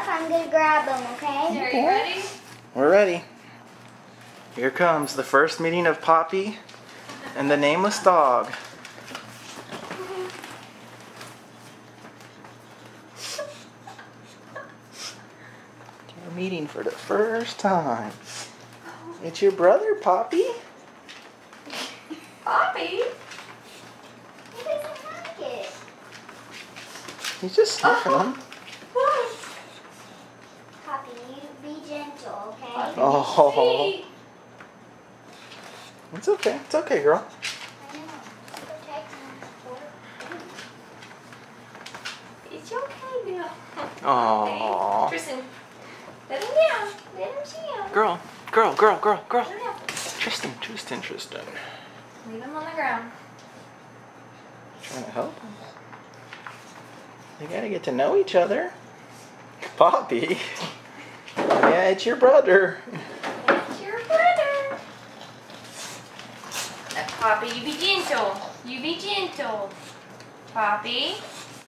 enough, I'm going to grab them, okay? Are you ready? We're ready. Here comes the first meeting of Poppy and the nameless dog. They're meeting for the first time. It's your brother, Poppy. Poppy? He doesn't like it. He's just sniffing them. Poppy, you be gentle, okay? Oh, it's okay. It's okay, girl. I know. Protect him. It's okay, Bill. Oh, Tristan, let him down. Let him down. girl. Let him down. Tristan. Leave him on the ground. Trying to help him. They gotta get to know each other. Poppy. Yeah, it's your brother. It's your brother. Poppy, you be gentle. You be gentle. Poppy.